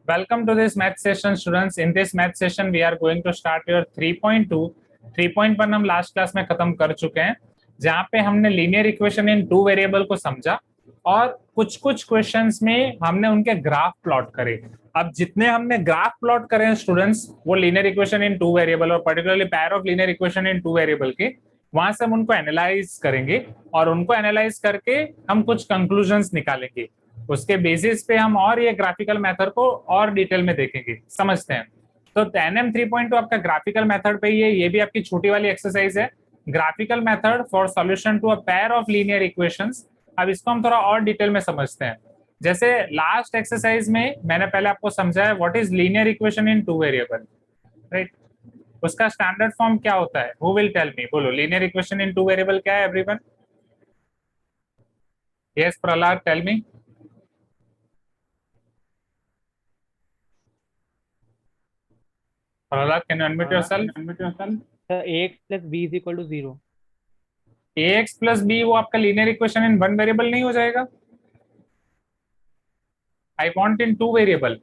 Welcome to this math session, students. In this math session, we are going to start your 3.2. 3.1 हम last class में खत्म कर चुके हैं, जहाँ पे हमने linear equation in two variable को समझा और कुछ कुछ क्वेश्चंस में हमने उनके ग्राफ प्लॉट करे। अब जितने हमने ग्राफ प्लॉट करे हैं स्टूडेंट्स, वो linear equation in two variable और particularly pair of linear equation in two variable के, वहां से हम उनको एनालाइज करेंगे और उनको एनालाइज करके हम कुछ कंक्लूजन्स निकालेंगे। उसके बेसिस पे हम और ये ग्राफिकल मेथड को और डिटेल में देखेंगे, समझते हैं। तो एनएम 3.2 आपका ग्राफिकल मेथड पे ही है। ये भी आपकी छोटी वाली एक्सरसाइज है, graphical method for solution to a pair of linear equations. अब इसको हम थोड़ा और डिटेल में समझते हैं। जैसे लास्ट एक्सरसाइज में मैंने पहले आपको समझाया what is linear equation in two variable, right. उसका स्टैंडर्ड फॉर्म क्या होता है? Who will tell me? बोलो, linear equation in two variable क्या है everyone? Yes Prahlad, tell me. Prahlad, can you unmute yourself? Sir ax plus b is equal to 0. ax plus B वो आपका linear equation in one variable नहीं हो जाएगा? I want in two variable.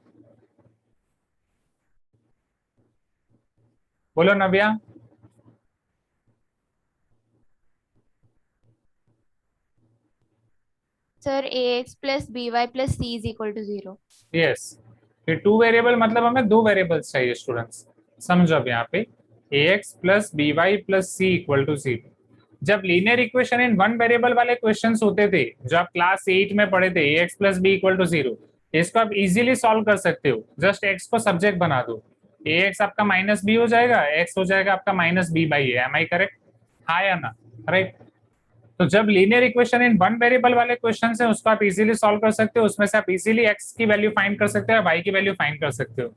बोलो Navya. Sir ax plus B Y plus C is equal to 0। Yes, ये two variable मतलब हमें दो वेरिएबल्स चाहिए स्टूडेंट्स। समझो अब यहाँ पे ax plus B Y plus C equal to 0। जब linear equation in one variable वाले क्वेश्चंस होते थे, जो आप क्लास 8 में पढ़े थे, ax plus B equal to 0, इसको आप इजीली सॉल्व कर सकते हो। जस्ट x को सब्जेक्ट बना दो, ax आपका माइनस बी हो जाएगा, x हो जाएगा आपका minus B by A. Am I correct? हाँ या ना? राइट। तो जब linear equation in one variable वाले क्वेश्चन है, उसको आप इजीली सॉल्व कर सकते हो। उसमें से आप इजीली x की वैल्यू फाइंड कर सकते हो, y की वैल्यू फाइंड कर सकते हो।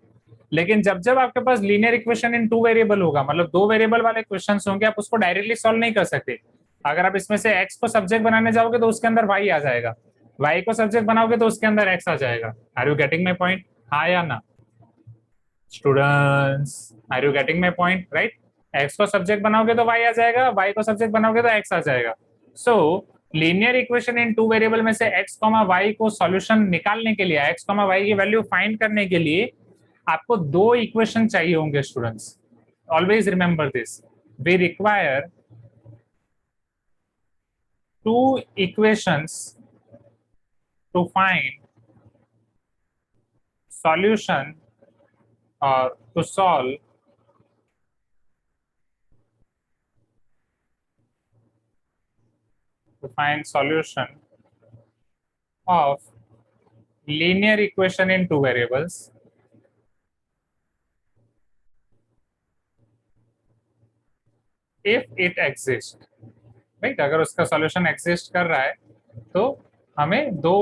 लेकिन जब जब आपके पास linear equation in two variable होगा, मतलब दो वेरिएबल वाले क्वेश्चन होंगे, आप उसको डायरेक्टली सॉल्व नहीं कर सकते। अगर आप इसमें से x को सब्जेक्ट बनाने जाओगे तो उसके अंदर y आ जाएगा, y को सब्जेक्ट बनाओगे तो उसके अंदर x आ जाएगा। Are you getting my point? हाँ या ना students? Are you getting my point? Right. x को सब्जेक्ट बनाओगे तो y आ जाएगा, y को सब्जेक्ट बनाओगे तो x आ जाएगा। सो linear equation in two variable में से x, y को सॉल्यूशन निकालने के लिए, x, y की वैल्यू फाइंड करने के लिए आपको दो इक्वेशन चाहिए होंगे students. Always remember this, we require two equations to find solution or to solve to find solution of linear equation in two variables if it exists, right. अगर उसका सॉल्यूशन एग्जिस्ट कर रहा है तो हमें दो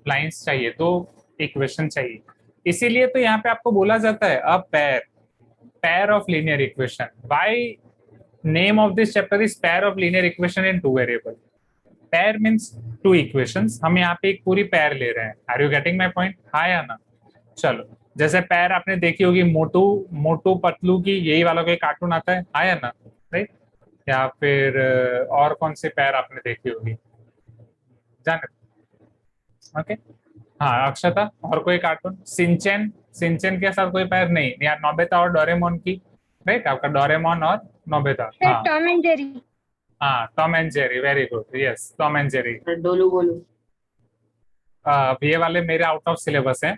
लाइंस चाहिए, दो इक्वेशन चाहिए। इसीलिए तो यहाँ पे आपको बोला जाता है a pair of linear equation. By name of this chapter is pair of linear equation in two variable. Pair means two equations, हम यहाँ पे एक पूरी पेयर ले रहे हैं। Are you getting my point? हाँ या ना? चलो, जैसे पेयर आपने देखी होगी मोटू मोटू पतलू की, यही वाला कोई कार्टून आता है, हाँ या ना? राइट। या फिर और कौन सी पेयर आपने देखी होगी, जाने? ओके, हाँ अक्षता, और कोई कार्टून? सिंचन, सिंचन के साथ कोई पेयर नहीं यार? नोबिता और डोरेमोन की, राइट। आपका डोरेमोन और नोबिता, हाँ टॉम एंड जेरी। हाँ, Tom and Jerry, very good, yes Tom and Jerry. Dolu Golu. ये वाले मेरे आउट ऑफ सिलेबस हैं।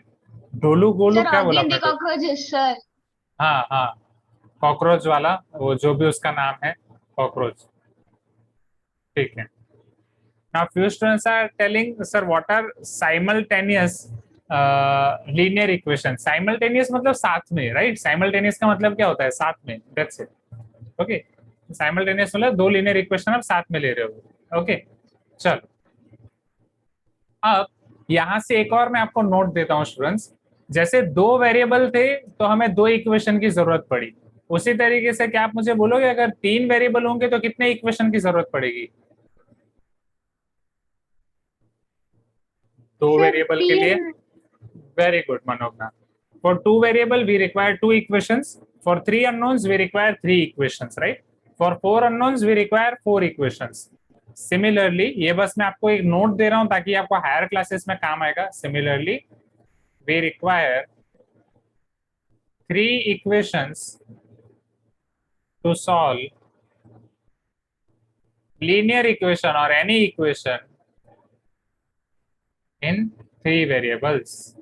डोलू गोलू क्या बोला आपने? Cockroaches sir. हाँ हाँ, कॉकरोच वाला, वो जो भी उसका नाम है, कॉकरोच, ठीक है। Now few students are telling, sir, what are simultaneous linear equations? Simultaneous मतलब साथ में, right? Simultaneous का मतलब क्या होता है? साथ में, that's it. Okay? Simultaneous मतलब दो linear equation आप साथ में ले रहे हो। Okay? चलो, अब यहाँ से एक और मैं आपको नोट देता हूँ स्टूडेंट्स। जैसे दो वेरिएबल थे तो हमें दो इक्वेशन की जरूरत पड़ी, उसी तरीके से क्या आप मुझे बोलोगे अगर तीन वेरिएबल होंगे तो कितने इक्वेशन की जरूरत पड़ेगी? दो वेरिएबल के लिए? Very good Manogna. For two variable we require two equations, for three unknowns we require three equations, right. For four unknowns we require four equations. Similarly, ये बस मैं आपको एक नोट दे रहा हूं ताकि आपको हायर क्लासेस में काम आएगा। Similarly we require 3 equations to solve linear equation or any equation in 3 variables.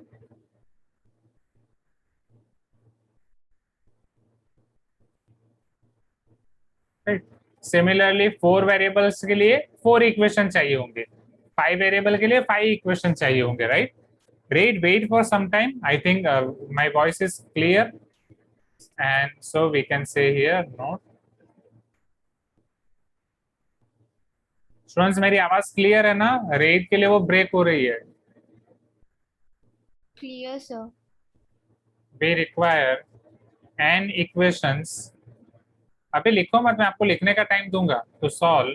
Right. Similarly 4 variables के लिए 4 equation चाहिए होंगे, 5 variable के लिए 5 equation चाहिए होंगे, right? Great, wait for some time. I think my voice is clear, and so we can say here note. Students मेरी आवाज क्लियर है ना? रेट के लिए वो ब्रेक हो रही है. Clear, sir. We require n equations. अभी लिखो मत, मैं आपको लिखने का टाइम दूंगा. To solve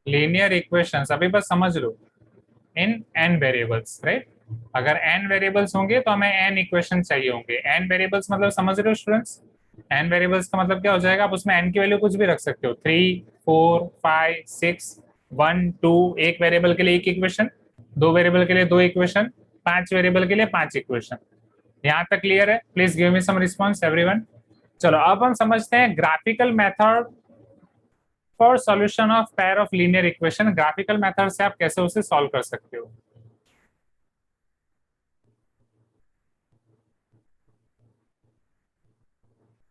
linear equations, अभी बस समझ लो, in n variables, right? अगर n variables होंगे तो हमें n equation चाहिए होंगे. n variables मतलब समझ रहे हो स्टूडेंट्स? n variables का मतलब क्या हो जाएगा? आप उसमें n की वैल्यू कुछ भी रख सकते हो. 3, 4, 5, 6, 1, 2. एक वेरिएबल के लिए एक इक्वेशन, 2 वेरिएबल के लिए 2 इक्वेशन, 5 वेरिएबल के लिए 5 इक्वेशन. यहाँ तक क्लियर है? Please give me some response everyone. चलो अब हम समझते हैं graphical method for solution of pair of linear equation. Graphical method से आप कैसे उसे सॉल्व कर सकते हो.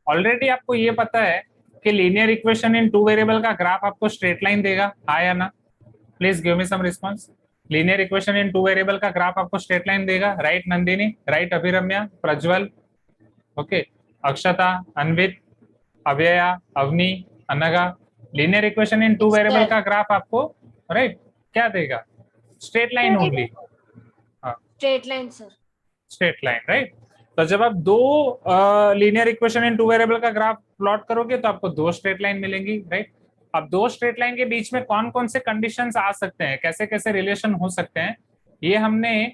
ऑलरेडी आपको ये पता है कि लीनियर इक्वेशन इन 2 वेरिएबल का ग्राफ आपको स्ट्रेट लाइन देगा, हाँ या ना? Please give me some response. Linear equation in 2 variable का ग्राफ आपको स्ट्रेट लाइन देगा, right Nandini, right Abhiramya, Prajwal, okay, Akshata, Anvit, Avyaya, Avani, Anagha. Linear equation in 2 variable का ग्राफ आपको राइट क्या देगा? Straight line only. Straight line sir. Straight line, right. तो जब आप दो लीनियर इक्वेशन इन 2 वेरिएबल का ग्राफ प्लॉट करोगे तो आपको 2 स्ट्रेट लाइन मिलेंगी, राइट. अब 2 स्ट्रेट लाइन के बीच में कौन कौन से कंडीशंस आ सकते हैं, कैसे कैसे रिलेशन हो सकते हैं, ये हमने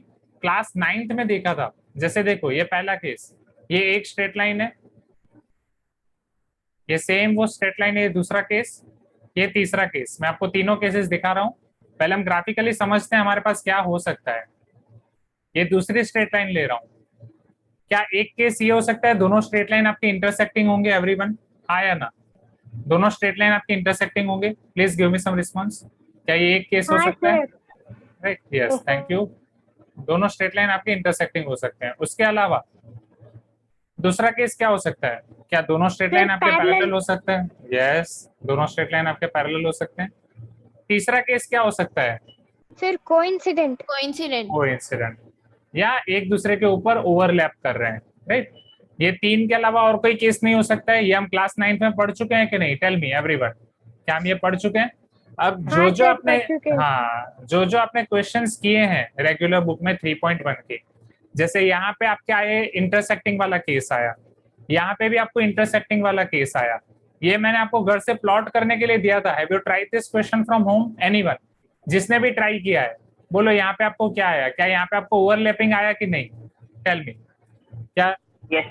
क्लास 9th में देखा था. जैसे देखो ये पहला केस, ये एक स्ट्रेट लाइन है, ये सेम वो स्ट्रेट लाइन है, ये दूसरा केस, ये तीसरा केस. मैं आपको तीनों केसेस दिखा रहा हूँ. पहले हम ग्राफिकली समझते हैं हमारे पास क्या हो सकता है. ये दूसरी स्ट्रेट लाइन ले रहा हूँ. क्या एक केस ये हो सकता है दोनों स्ट्रेट लाइन आपके इंटरसेक्टिंग होंगे एवरीवन, हाँ या ना? दोनों स्ट्रेट लाइन आपके इंटरसेक्टिंग होंगे. Please give me some response. क्या ये एक केस हो सकता है? Right, yes, thank you. दोनों स्ट्रेट लाइन आपके इंटरसेक्टिंग हो सकते हैं. उसके अलावा दूसरा केस क्या हो सकता है? क्या दोनों स्ट्रेट लाइन आपके पैरेलल हो सकते हैं? यस, दोनों स्ट्रेट लाइन आपके पैरेलल हो सकते हैं. तीसरा केस क्या हो सकता है? Sir coincident. कोइंसिडेंट, या एक दूसरे के ऊपर ओवरलैप कर रहे हैं, राइट. ये 3 के अलावा और कोई केस नहीं हो सकता है. ये हम क्लास 9th में पढ़ चुके हैं कि नहीं? टेल मी एवरीवन, क्या हम ये पढ़ चुके हैं? अब जो आपने जो आपने क्वेश्चंस किए हैं रेगुलर बुक में 3.1 के, जैसे यहाँ पे आपके आए इंटरसेक्टिंग वाला केस आया, यहाँ पे भी आपको इंटरसेक्टिंग वाला केस आया. ये मैंने आपको घर से प्लॉट करने के लिए दिया था. Have you tried this question from home? Anyone जिसने भी ट्राई किया है बोलो यहाँ पे आपको क्या आया? क्या यहाँ पे आपको ओवरलैपिंग आया कि नहीं? टेल मी, क्या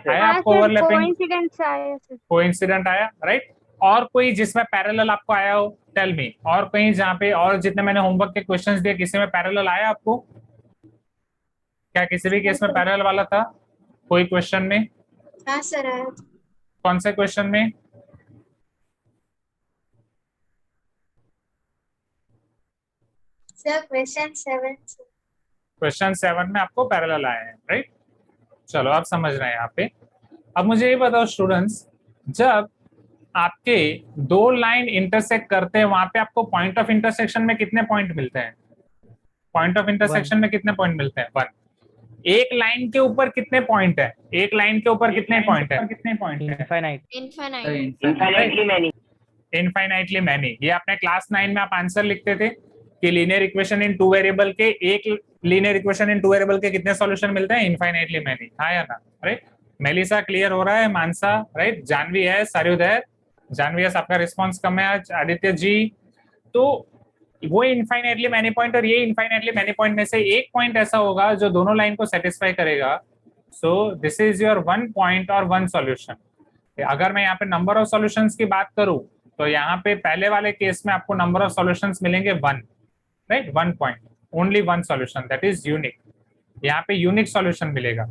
आया आपको ओवरलैपिंग? कोइंसिडेंट आया, राइट. और कोई जिसमें पैरेलल आपको आया हो? Tell me. और कहीं जहाँ पे और जितने मैंने होमवर्क के क्वेश्चंस दिए किसी में पैरेलल आया आपको? क्या किसी भी केस में पैरेलल वाला था कोई क्वेश्चन में? हाँ सर आया. कौन से क्वेश्चन में? Sir question 7. क्वेश्चन 7 में आपको पैरेलल आए हैं, राइट. चलो आप समझ रहे हैं यहाँ पे. अब मुझे ये बताओ स्टूडेंट्स, जब आपके 2 लाइन इंटरसेक्ट करते हैं वहां पे आपको पॉइंट ऑफ इंटरसेक्शन में कितने पॉइंट मिलते हैं? पॉइंट ऑफ इंटरसेक्शन में कितने पॉइंट मिलते हैं? 1. एक लाइन के ऊपर कितने पॉइंट है? एक लाइन के ऊपर कितने पॉइंट है? Infinitely many. ये आपने क्लास 9 में आप आंसर लिखते थे कि लीनियर इक्वेशन इन 2 वेरिएबल के, एक लीनियर इक्वेशन इन 2 वेरिएबल के कितने सॉल्यूशन मिलते हैं? इनफाइनाइटली मैनी, हाँ या ना? राइट. मेलिसा क्लियर हो रहा है? मानसा, राइट. जानवी है, सार्योदय, जानवी है, आपका रिस्पांस कम है आज. आदित्य जी, तो वो इनफाइनाइटली मैनी पॉइंट और ये इनफाइनाइटली मैनी पॉइंट में से एक पॉइंट ऐसा होगा जो दोनों लाइन को सेटिस्फाई करेगा. सो दिस इज योर 1 पॉइंट और 1 सॉल्यूशन. अगर मैं यहाँ पे नंबर ऑफ सॉल्यूशंस की बात करूं तो यहाँ पे पहले वाले केस में आपको नंबर ऑफ सॉल्यूशंस मिलेंगे 1, right. 1 point, only 1 solution, that is unique. यहाँ पे यूनिक सॉल्यूशन मिलेगा.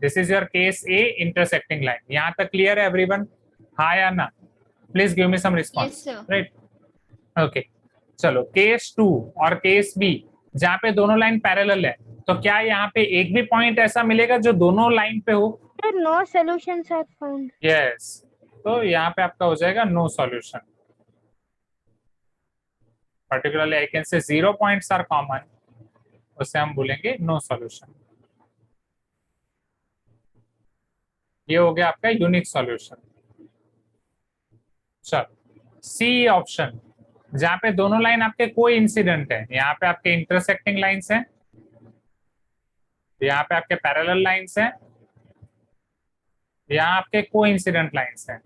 This is your case a intersecting line. यहाँ तक क्लियर है एवरीवन? हाँ या ना? Please give me some Yes, response. sir. Right, okay. चलो केस 2 और केस बी, जहाँ पे दोनों लाइन पैरेलल है, तो क्या यहाँ पे एक भी पॉइंट ऐसा मिलेगा जो दोनों लाइन पे हो? Sir, no solutions are found. Yes, तो यहाँ पे आपका हो जाएगा no solution. Particularly I can say 0 points are common, उसे हम बोलेंगे नो सॉल्यूशन. ये हो गया आपका यूनिक सॉल्यूशन. चलो सी ऑप्शन, जहां पे दोनों लाइन आपके कोई इंसिडेंट है. यहाँ पे आपके इंटरसेक्टिंग लाइंस हैं, यहाँ पे आपके पैरेलल लाइंस हैं, यहाँ आपके को इंसिडेंट लाइंस हैं.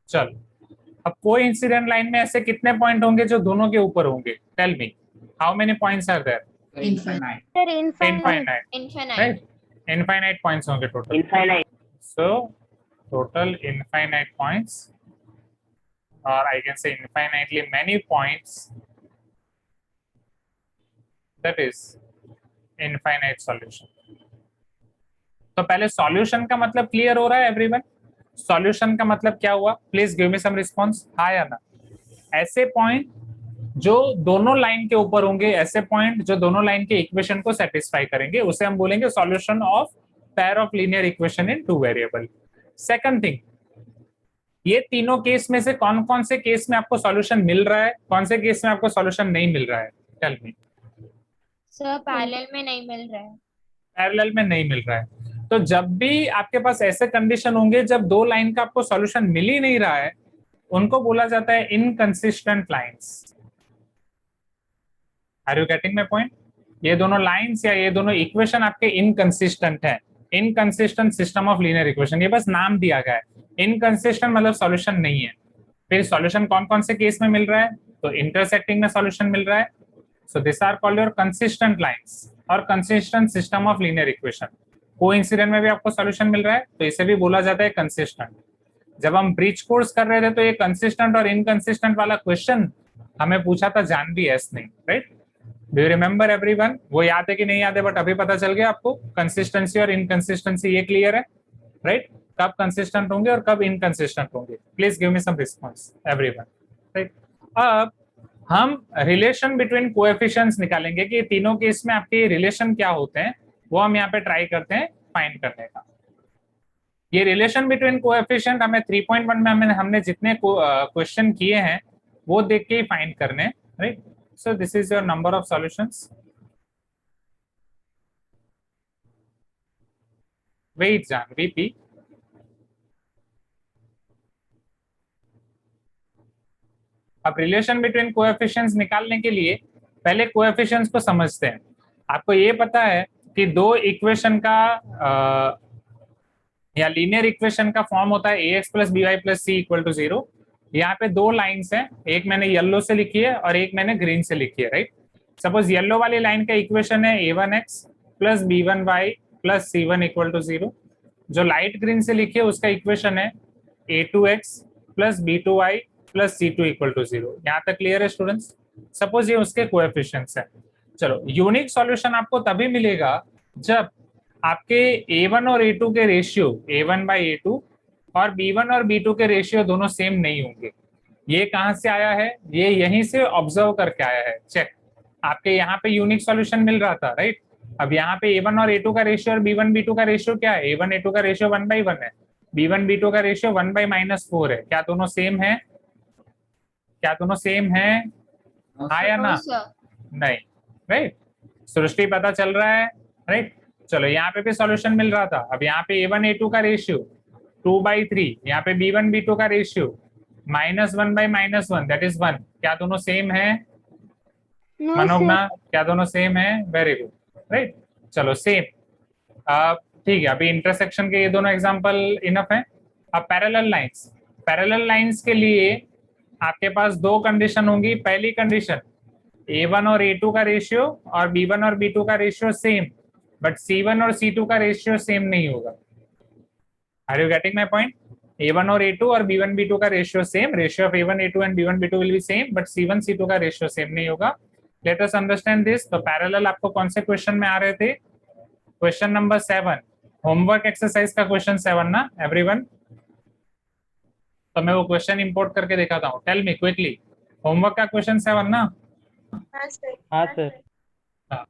चलो अब को इंसिडेंट लाइन में ऐसे कितने पॉइंट होंगे जो दोनों के ऊपर होंगे? Tell me, how many points are there? Infinite. Sir, infinite. Infinite. Infinite. Right, infinite points होंगे total. Infinite. So total infinite points, or I can say infinitely many points, that is infinite solution. तो पहले solution का मतलब clear हो रहा है everyone? Solution का मतलब क्या हुआ? Please give me some response, हाँ या ना? ऐसे पॉइंट जो दोनों लाइन के ऊपर होंगे, ऐसे पॉइंट जो दोनों लाइन के इक्वेशन को सेटिस्फाई करेंगे, उसे हम बोलेंगे solution of pair of linear equation in two variable. Second thing, ये तीनों केस में से कौन कौन से केस में आपको सॉल्यूशन मिल रहा है, कौन से केस में आपको सॉल्यूशन नहीं मिल रहा है? Tell me. Sir, parallel में नहीं मिल रहा है. पैरेलल में नहीं मिल रहा है. तो जब भी आपके पास ऐसे कंडीशन होंगे जब दो लाइन का आपको सॉल्यूशन मिल ही नहीं रहा है, उनको बोला जाता है inconsistent lines. Are you getting my point? ये दोनों लाइंस या ये दोनों इक्वेशन आपके इनकंसिस्टेंट है. Inconsistent system of linear equation, ये बस नाम दिया गया है. इनकंसिस्टेंट मतलब सॉल्यूशन नहीं है. फिर सॉल्यूशन कौन कौन से केस में मिल रहा है? तो इंटरसेक्टिंग में सॉल्यूशन मिल रहा है. So this are called your consistent lines और consistent system of linear equation. Coincident में भी आपको सॉल्यूशन मिल रहा है, तो इसे भी बोला जाता है कंसिस्टेंट. जब हम ब्रिज कोर्स कर रहे थे तो ये कंसिस्टेंट और इनकंसिस्टेंट वाला क्वेश्चन हमें पूछा था जानवी एस ने, right? Do you remember everyone? वो याद है कि नहीं याद है? बट अभी पता चल गया आपको कंसिस्टेंसी और इनकंसिस्टेंसी, ये क्लियर है, राइट? कब कंसिस्टेंट होंगे और कब इनकंसिस्टेंट होंगे? Please give me some response everyone, right? अब हम रिलेशन बिटवीन कोएफिशिएंट्स निकालेंगे कि तीनों केस में आपके रिलेशन क्या होते हैं, वो हम यहाँ पे ट्राई करते हैं फाइंड करने का. ये रिलेशन बिटवीन कोएफिशिएंट हमें 3.1 में हमने जितने क्वेश्चन किए हैं वो देख के ही फाइंड करने, right? So this is your number of solutions. Wait Janhavi P, अब रिलेशन बिटवीन कोएफिशिएंट्स निकालने के लिए पहले कोएफिशिएंट्स को समझते हैं. आपको ये पता है कि दो इक्वेशन का या लीनियर इक्वेशन का फॉर्म होता है ax plus B Y plus C equal to 0. यहाँ पे दो लाइंस हैं, एक मैंने येलो से लिखी है और एक मैंने ग्रीन से लिखी है, राइट? सपोज येलो वाली लाइन का इक्वेशन है a1x plus b1y plus c1 equal to 0. जो लाइट ग्रीन से लिखी है उसका इक्वेशन है a2x plus b2y plus c2 equal to 0. यहाँ तक क्लियर है स्टूडेंट्स? सपोज ये उसके कोएफिशिएंट्स हैं. चलो यूनिक सॉल्यूशन आपको तभी मिलेगा जब आपके a1 और a2 के रेशियो a1 बाई a2 और b1 और b2 के रेशियो दोनों सेम नहीं होंगे. ये कहाँ से आया है? ये यहीं से ऑब्जर्व करके आया है. चेक, आपके यहाँ पे यूनिक सॉल्यूशन मिल रहा था, राइट? अब यहाँ पे a1 और a2 का रेशियो और b1 b2 का रेशियो क्या है? a1 a2 का रेशियो 1/1 है, b1 b2 का रेशियो 1/-4 है. क्या दोनों सेम है? क्या दोनों सेम है? हाँ या ना? No, sir. नहीं, राइट? सृष्टि पता चल रहा है, राइट? चलो यहाँ पे भी सॉल्यूशन मिल रहा था. अब यहाँ पे a1 a2 का रेशियो 2/3, यहाँ पे b1 b2 का रेशियो -1/-1, दैट इज 1. क्या दोनों सेम है? No, Manogna, sir. क्या दोनों सेम है? Very good, right? चलो सेम. ठीक है, अभी इंटरसेक्शन के ये दोनों एग्जांपल इनफ हैं. अब पैरेलल लाइंस के लिए आपके पास दो कंडीशन होंगी. पहली कंडीशन a1 और a2 का रेशियो और b1 और b2 का रेशियो सेम, बट c1 और c2 का रेशियो सेम नहीं होगा. Are you getting my point? a1 और a2 और b1 b2 का ratio same, ratio of a1 a2 and b1 b2 will be same, but c1 c2 का ratio same नहीं होगा. Let us understand this. तो parallel आपको कौन से क्वेश्चन में आ रहे थे? क्वेश्चन नंबर 7, होमवर्क एक्सरसाइज का क्वेश्चन 7 ना एवरीवन? तो मैं वो क्वेश्चन इंपोर्ट करके दिखाता हूँ, टेल मी क्विकली। होमवर्क का क्वेश्चन 7 ना? हाँ सर। हाँ।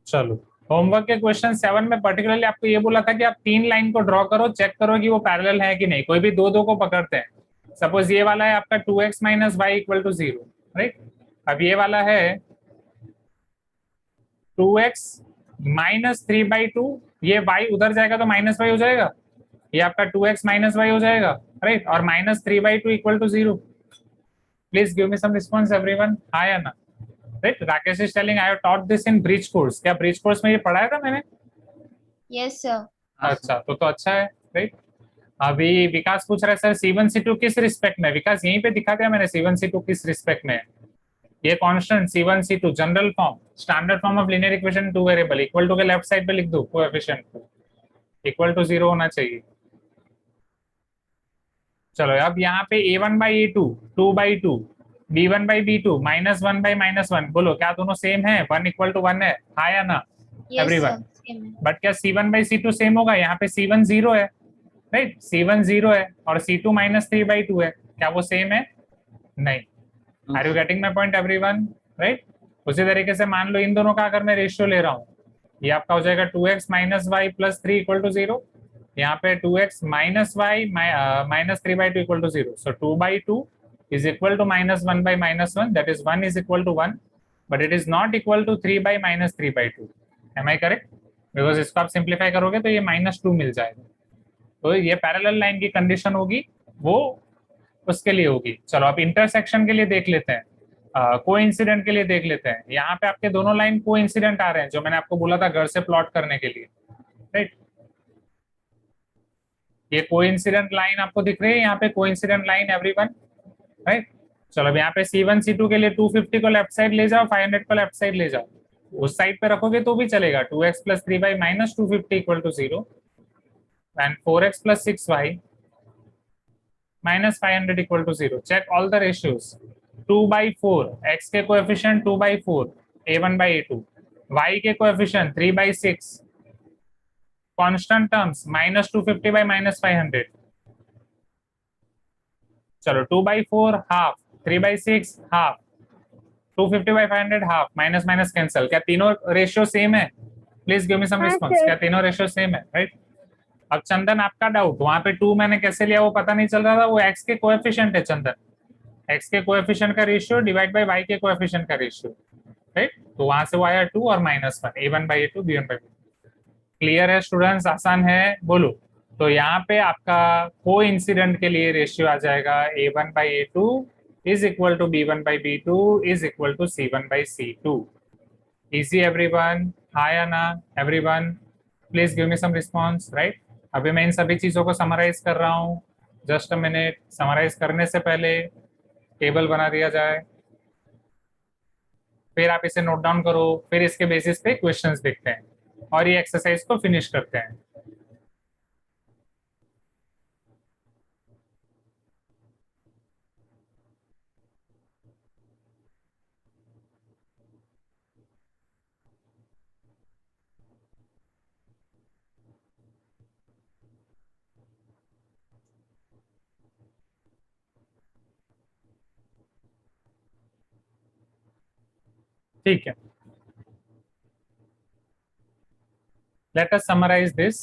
चलो, होमवर्क के क्वेश्चन 7 में पर्टिकुलरली आपको ये बोला था कि आप 3 लाइन को ड्रॉ करो, चेक करो कि वो पैरेलल है कि नहीं। कोई भी दो दो को पकड़ते हैं। सपोज ये वाला है आपका 2x minus Y equal to 0, right? अब ये वाला है 2x माइनस 3/2, ये y उधर जाएगा तो माइनस वाई हो जाएगा, ये आपका 2x माइनस वाई हो जाएगा, राइट? और minus 3/2 equal to 0। Please give me some response everyone, हाँ या ना? Right, Rakesh is telling I have taught this in bridge course. क्या ब्रिज कोर्स में ये पढ़ाया था मैंने? Yes, sir. अच्छा, तो अच्छा है, राइट? अभी विकास पूछ रहा है सर C1 C2 किस रिस्पेक्ट में? विकास यहीं पे दिखा दिया मैंने, C1 C2 किस रिस्पेक्ट में है। ये constant C1 C2 general form, standard form of linear equation, two variable, equal to के लेफ्ट साइड पे लिख दो कोएफिशिएंट को, इक्वल टू 0 होना चाहिए। चलो अब यहाँ पे A1/A2 2/2, B1/B2 -1/-1, बोलो क्या दोनों सेम है? 1 इक्वल टू 1 है, हाँ या ना Yes, एवरीवन? sir. Same है. बट क्या C1/C2 सेम होगा? यहाँ पे C1 0 है, राइट? C1 0 है और C2 -3/2 है, क्या वो सेम है? नहीं। Are you getting my point everyone? Right? उसी तरीके से मान लो इन दोनों का अगर मैं रेशियो ले रहा हूँ, ये आपका हो जाएगा 2x minus Y plus 3 equal to 0, यहाँ पे 2x minus Y minus 3/2 equal to 0, so 2/2 is equal to -1/-1, that is 1 is equal to 1, but it is not equal to 3/-3/2. Am I correct? Because इसको आप simplify करोगे तो ये -2 मिल जाएगा। तो ये पैरेलल लाइन की कंडीशन होगी, वो उसके लिए होगी। चलो अब इंटरसेक्शन के लिए देख लेते हैं, कोइंसिडेंट के लिए देख लेते हैं। यहाँ पे आपके दोनों लाइन कोइंसिडेंट आ रहे हैं, जो मैंने आपको बोला था घर से प्लॉट करने के लिए, राइट? ये कोइंसिडेंट लाइन आपको दिख रही है यहाँ पे, कोइंसिडेंट लाइन एवरीवन, राइट? चलो अब यहाँ पे C1 C2 के लिए 250 को लेफ्ट साइड ले जाओ, 500 को लेफ्ट साइड ले जाओ, उस साइड पे रखोगे तो भी चलेगा। 2x plus 3y minus 250 equal to 0 and 4x plus 6y minus 500 equal to 0। Check all the ratios. 2/4, x के कोएफिशिएंट 2/4, A1/A2, y के कोएफिशिएंट 3/6, कांस्टेंट टर्म्स -250/-500। चलो 2/4 half, 3/6 half, 250/500 half, minus minus cancel. क्या तीनों रेशियो सेम है? Please give me some हाँ, response. sir. क्या तीनों ratio same है? राइट? अब चंदन आपका डाउट, वहां पे 2 मैंने कैसे लिया वो पता नहीं चल रहा था, वो x के कोएफिशिएंट है चंदन, x के कोएफिशिएंट का रेशियो डिवाइड बाय y के कोएफिशिएंट का रेशियो, राइट? तो वहां से वो आया 2 और -1, A1/A2 B1/B2। क्लियर है स्टूडेंट्स? आसान है, बोलो। तो यहाँ पे आपका कोइंसिडेंट के लिए रेशियो आ जाएगा A1/A2 is equal to B1/B2 is equal to C1/C2। easy everyone, हाँ या ना everyone? Please give me some response, right? अभी मैं इन सभी चीजों को समराइज कर रहा हूँ, जस्ट अ मिनट। समराइज करने से पहले टेबल बना दिया जाए, फिर आप इसे नोट डाउन करो, फिर इसके बेसिस पे क्वेश्चंस देखते हैं और ये एक्सरसाइज को फिनिश करते हैं। ठीक है, let us summarise this.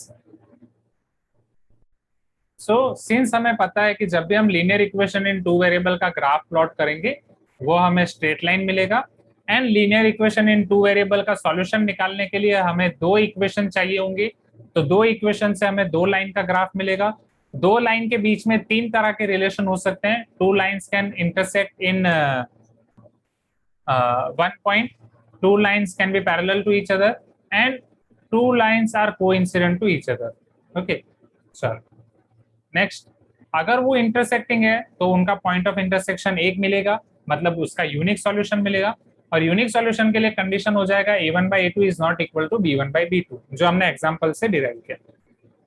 So since हमें पता है कि जब भी हम linear equation in two variable का ग्राफ प्लॉट करेंगे वो हमें स्ट्रेट लाइन मिलेगा, and linear equation in two variable का सॉल्यूशन निकालने के लिए हमें 2 इक्वेशन चाहिए होंगे, तो 2 इक्वेशन से हमें 2 लाइन का ग्राफ मिलेगा। 2 लाइन के बीच में 3 तरह के रिलेशन हो सकते हैं। 2 lines can intersect in 1 point, 2 lines can be parallel to each other, and 2 lines are coincident to each other. Okay, चलो नेक्स्ट। अगर वो इंटरसेक्टिंग है तो उनका पॉइंट ऑफ इंटरसेक्शन 1 मिलेगा, मतलब उसका यूनिक सॉल्यूशन मिलेगा। और यूनिक सॉल्यूशन के लिए कंडीशन हो जाएगा a1 by a2 is not equal to b1 by b2, जो हमने एग्जांपल से डिराइव किया।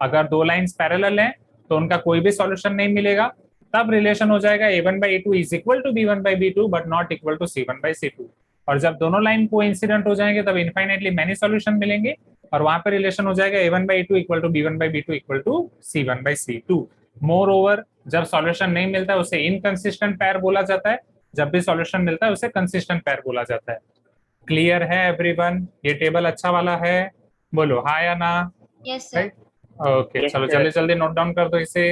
अगर दो लाइंस पैरेलल हैं तो उनका कोई भी सॉल्यूशन नहीं मिलेगा, तब रिलेशन हो जाएगा a1 by a2 is equal to b1 by b2 but not equal to c1 by c2। और जब दोनों लाइन कोइंसिडेंट हो जाएंगे तब इनफाइनाइटली मेनी सॉल्यूशन मिलेंगे और वहां पे रिलेशन हो जाएगा a1 by a2 equal to b1 by b2 equal to c1 by c2। Moreover जब सॉल्यूशन नहीं मिलता है उसे इनकंसिस्टेंट पेयर बोला जाता है, जब भी सॉल्यूशन मिलता है उसे कंसिस्टेंट पेयर बोला जाता है। क्लियर है एवरीवन? ये टेबल अच्छा वाला है? बोलो हाँ या ना? Yes, sir. ओके, Yes, चलो sir. जल्दी जल्दी नोट डाउन कर दो इसे।